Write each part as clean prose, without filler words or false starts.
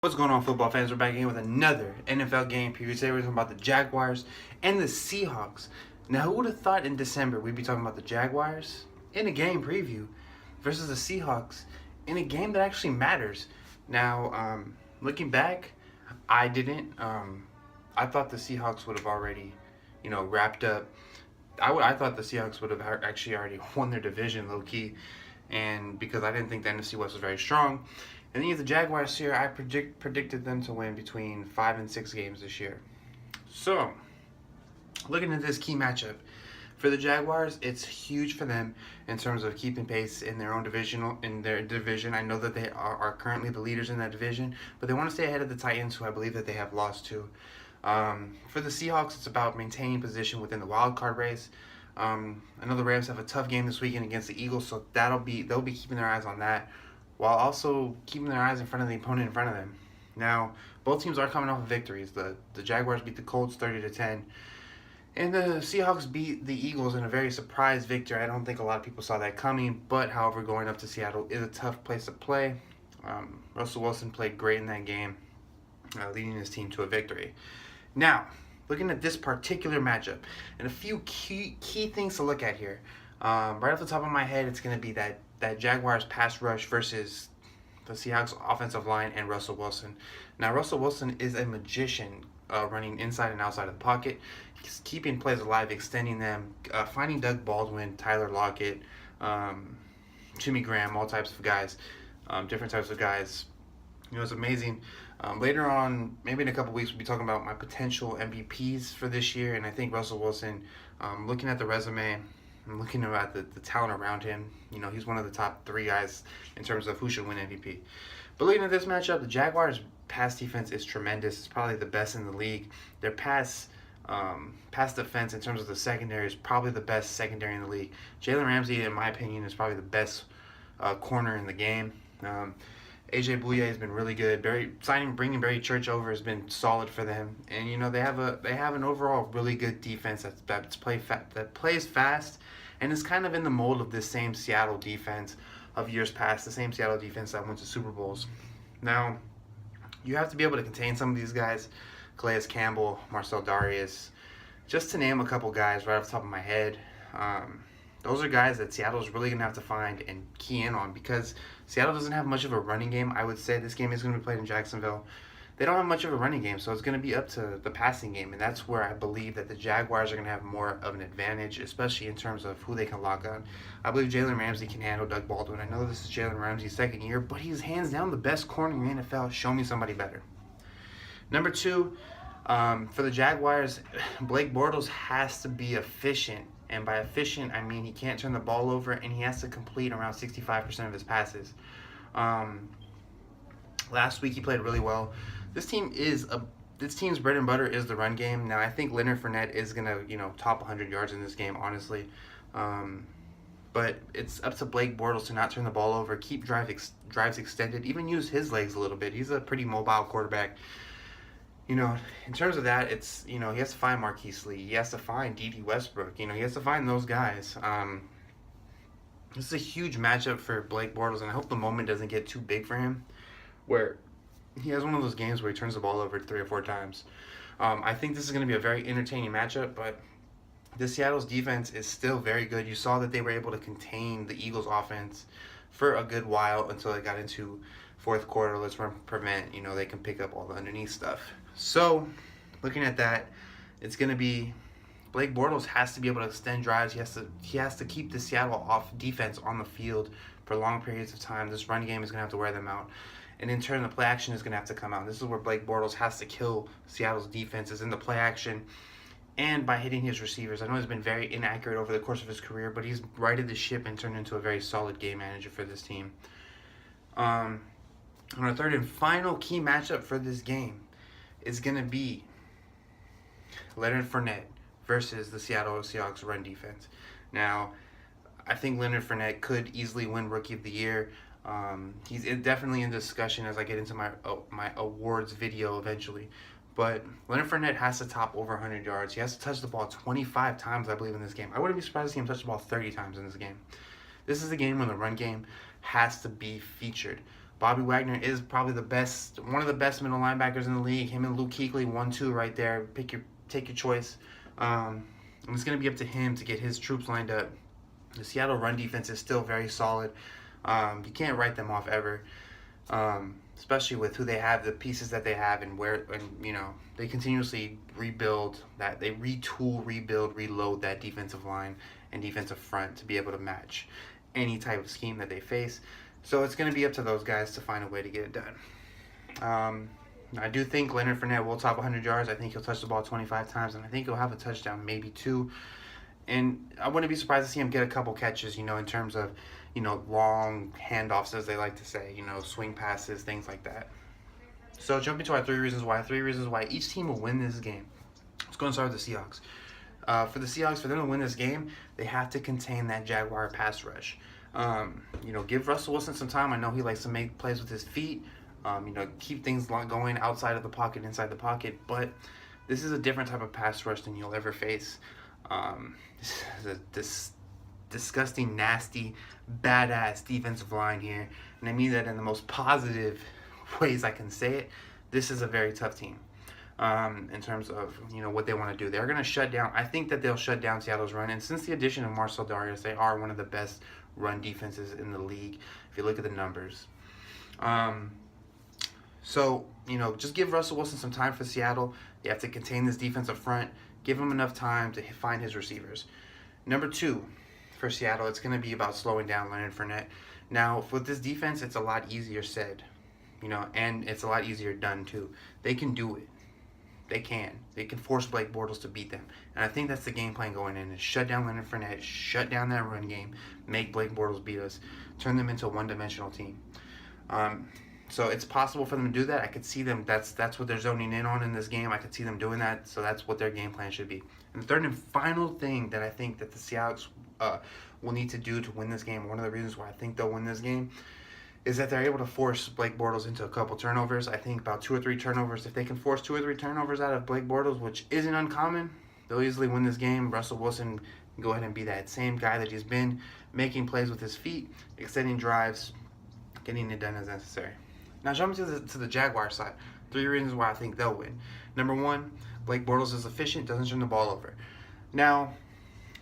What's going on, football fans? We're back again with another NFL game preview. Today we're talking about the Jaguars and the Seahawks. Now, who would have thought in December we'd be talking about the Jaguars in a game preview versus the Seahawks in a game that actually matters? Now, looking back, I didn't. I thought the Seahawks would have already, wrapped up. I thought the Seahawks would have actually already won their division, low key, and because I didn't think the NFC West was very strong. And then you have the Jaguars here. I predicted them to win between 5 and 6 games this year. So, looking at this key matchup for the Jaguars, it's huge for them in terms of keeping pace in their division. I know that they are currently the leaders in that division, but they want to stay ahead of the Titans, who I believe that they have lost to. For the Seahawks, it's about maintaining position within the wild card race. I know the Rams have a tough game this weekend against the Eagles, so they'll be keeping their eyes on that, while also keeping their eyes in front of the opponent in front of them. Now, both teams are coming off of victories. The Jaguars beat the Colts 30-10, and the Seahawks beat the Eagles in a very surprise victory. I don't think a lot of people saw that coming, but however, going up to Seattle is a tough place to play. Russell Wilson played great in that game, leading his team to a victory. Now, looking at this particular matchup, and a few key things to look at here. Right off the top of my head, it's going to be that Jaguars pass rush versus the Seahawks offensive line and Russell Wilson. Now, Russell Wilson is a magician running inside and outside of the pocket. He's keeping plays alive, extending them, finding Doug Baldwin, Tyler Lockett, Jimmy Graham, all types of guys, different types of guys. It's amazing. Later on, maybe in a couple weeks, we'll be talking about my potential MVPs for this year, and I think Russell Wilson, looking at the resume, I'm looking at the talent around him. He's one of the top 3 guys in terms of who should win MVP. But looking at this matchup, the Jaguars' pass defense is tremendous. It's probably the best in the league. Their pass defense in terms of the secondary is probably the best secondary in the league. Jalen Ramsey, in my opinion, is probably the best corner in the game. AJ Bouye has been really good. Bringing Barry Church over has been solid for them, and they have an overall really good defense that plays fast, and is kind of in the mold of this same Seattle defense of years past, the same Seattle defense that went to Super Bowls. Now, you have to be able to contain some of these guys, Calais Campbell, Marcel Darius, just to name a couple guys right off the top of my head. Those are guys that Seattle is really going to have to find and key in on, because Seattle doesn't have much of a running game. I would say this game is going to be played in Jacksonville. They don't have much of a running game, so it's going to be up to the passing game, and that's where I believe that the Jaguars are going to have more of an advantage, especially in terms of who they can lock on. I believe Jalen Ramsey can handle Doug Baldwin. I know this is Jalen Ramsey's second year, but he's hands down the best corner in the NFL. Show me somebody better. Number 2, for the Jaguars, Blake Bortles has to be efficient. And by efficient, I mean he can't turn the ball over, and he has to complete around 65% of his passes. Last week he played really well. This team's bread and butter is the run game. Now, I think Leonard Fournette is gonna top 100 yards in this game, honestly. But it's up to Blake Bortles to not turn the ball over, keep drives extended, even use his legs a little bit. He's a pretty mobile quarterback. In terms of that, it's, he has to find Marquise Lee. He has to find D.D. Westbrook. He has to find those guys. This is a huge matchup for Blake Bortles, and I hope the moment doesn't get too big for him, where he has one of those games where he turns the ball over 3 or 4 times. I think this is going to be a very entertaining matchup, but the Seattle's defense is still very good. You saw that they were able to contain the Eagles' offense for a good while until they got into fourth quarter. Let's prevent, they can pick up all the underneath stuff. So, looking at that, it's going to be Blake Bortles has to be able to extend drives. He has to keep the Seattle defense on the field for long periods of time. This run game is going to have to wear them out. And in turn, the play action is going to have to come out. This is where Blake Bortles has to kill Seattle's defenses in the play action and by hitting his receivers. I know he's been very inaccurate over the course of his career, but he's righted the ship and turned into a very solid game manager for this team. On our third and final key matchup for this game is going to be Leonard Fournette versus the Seattle Seahawks run defense. Now, I think Leonard Fournette could easily win Rookie of the Year. He's definitely in discussion as I get into my awards video eventually. But Leonard Fournette has to top over 100 yards. He has to touch the ball 25 times, I believe, in this game. I wouldn't be surprised to see him touch the ball 30 times in this game. This is a game when the run game has to be featured. Bobby Wagner is probably one of the best middle linebackers in the league. Him and Luke Kuechly, 1-2 right there. Take your choice. And it's going to be up to him to get his troops lined up. The Seattle run defense is still very solid. You can't write them off ever, especially with who they have, the pieces that they have, and they continuously rebuild that. They retool, rebuild, reload that defensive line and defensive front to be able to match any type of scheme that they face. So it's going to be up to those guys to find a way to get it done. I do think Leonard Fournette will top 100 yards. I think he'll touch the ball 25 times, and I think he'll have a touchdown, maybe 2. And I wouldn't be surprised to see him get a couple catches, in terms of, long handoffs, as they like to say, swing passes, things like that. So jumping to our 3 reasons why each team will win this game. Let's go and start with the Seahawks. For the Seahawks, for them to win this game, they have to contain that Jaguar pass rush. Give Russell Wilson some time. I know he likes to make plays with his feet. Keep things going outside of the pocket, inside the pocket. But this is a different type of pass rush than you'll ever face. This is a disgusting, nasty, badass defensive line here. And I mean that in the most positive ways I can say it. This is a very tough team. In terms of, what they want to do. They're going to shut down. I think that they'll shut down Seattle's run. And since the addition of Marcel Darius, they are one of the best run defenses in the league, if you look at the numbers. Just give Russell Wilson some time for Seattle. They have to contain this defensive front. Give him enough time to find his receivers. Number 2, for Seattle, it's going to be about slowing down Leonard Fournette. Now, with this defense, it's a lot easier said, and it's a lot easier done, too. They can do it. They can force Blake Bortles to beat them. And I think that's the game plan going in, is shut down Leonard Fournette, shut down that run game, make Blake Bortles beat us, turn them into a one-dimensional team. So it's possible for them to do that. I could see them, that's what they're zoning in on in this game. I could see them doing that, so that's what their game plan should be. And the third and final thing that I think that the Seahawks will need to do to win this game, one of the reasons why I think they'll win this game, is that they're able to force Blake Bortles into a couple turnovers. I think about 2 or 3 turnovers. If they can force 2 or 3 turnovers out of Blake Bortles, which isn't uncommon, they'll easily win this game. Russell Wilson can go ahead and be that same guy that he's been, making plays with his feet, extending drives, getting it done as necessary. Now jumping to the Jaguar side, 3 reasons why I think they'll win. Number 1, Blake Bortles is efficient, doesn't turn the ball over. Now,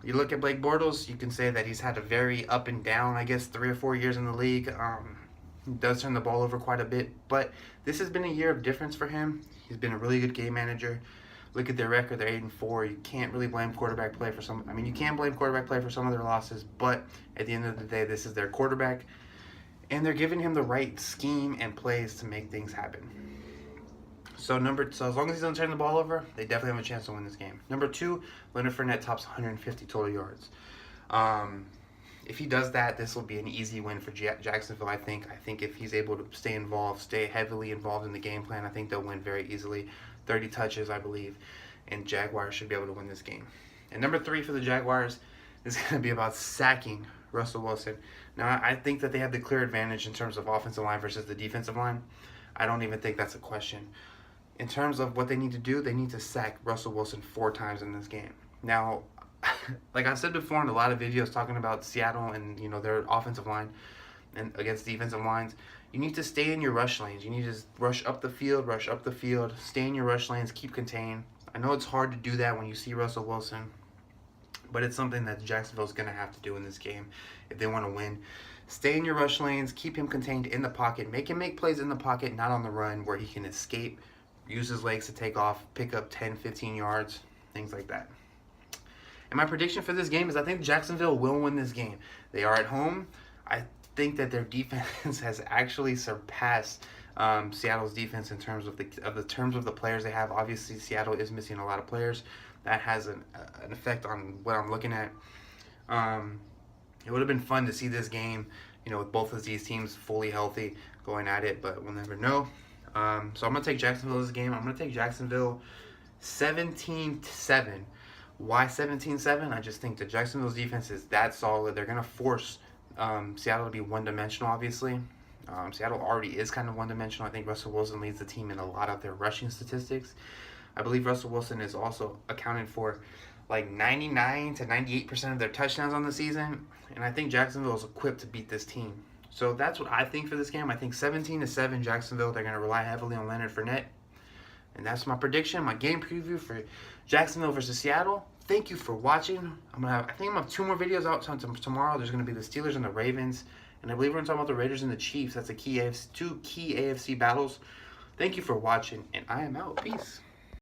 you look at Blake Bortles, you can say that he's had a very up and down, 3 or 4 years in the league. He does turn the ball over quite a bit, but this has been a year of difference for him. He's been a really good game manager. Look at their record, they're 8-4. You can't really blame quarterback play for some. You can blame quarterback play for some of their losses, but at the end of the day, this is their quarterback, and they're giving him the right scheme and plays to make things happen. So as long as he doesn't turn the ball over, they definitely have a chance to win this game. Number 2, Leonard Fournette tops 150 total yards. If he does that, this will be an easy win for Jacksonville, I think. I think if he's able to stay heavily involved in the game plan, I think they'll win very easily. 30 touches, I believe, and Jaguars should be able to win this game. And number 3 for the Jaguars is going to be about sacking Russell Wilson. Now, I think that they have the clear advantage in terms of offensive line versus the defensive line. I don't even think that's a question. In terms of what they need to do, they need to sack Russell Wilson 4 times in this game. Now, like I said before in a lot of videos talking about Seattle and their offensive line and against defensive lines, you need to stay in your rush lanes. You need to rush up the field, stay in your rush lanes, keep contained. I know it's hard to do that when you see Russell Wilson, but it's something that Jacksonville's going to have to do in this game if they want to win. Stay in your rush lanes, keep him contained in the pocket, make him make plays in the pocket, not on the run, where he can escape, use his legs to take off, pick up 10, 15 yards, things like that. And my prediction for this game is I think Jacksonville will win this game. They are at home. I think that their defense has actually surpassed Seattle's defense in terms of the players they have. Obviously, Seattle is missing a lot of players. That has an effect on what I'm looking at. It would have been fun to see this game, with both of these teams fully healthy going at it, but we'll never know. So I'm going to take Jacksonville this game. I'm going to take Jacksonville 17-7. Why 17-7? I just think that Jacksonville's defense is that solid. They're going to force Seattle to be one-dimensional, obviously. Seattle already is kind of one-dimensional. I think Russell Wilson leads the team in a lot of their rushing statistics. I believe Russell Wilson is also accounted for 99 to 98% of their touchdowns on the season. And I think Jacksonville is equipped to beat this team. So that's what I think for this game. I think 17-7 Jacksonville. They're going to rely heavily on Leonard Fournette. And that's my prediction, my game preview for Jacksonville versus Seattle. Thank you for watching. I think I'm going to have 2 more videos out tomorrow. There's going to be the Steelers and the Ravens. And I believe we're going to talk about the Raiders and the Chiefs. That's 2 key AFC battles. Thank you for watching, and I am out. Peace.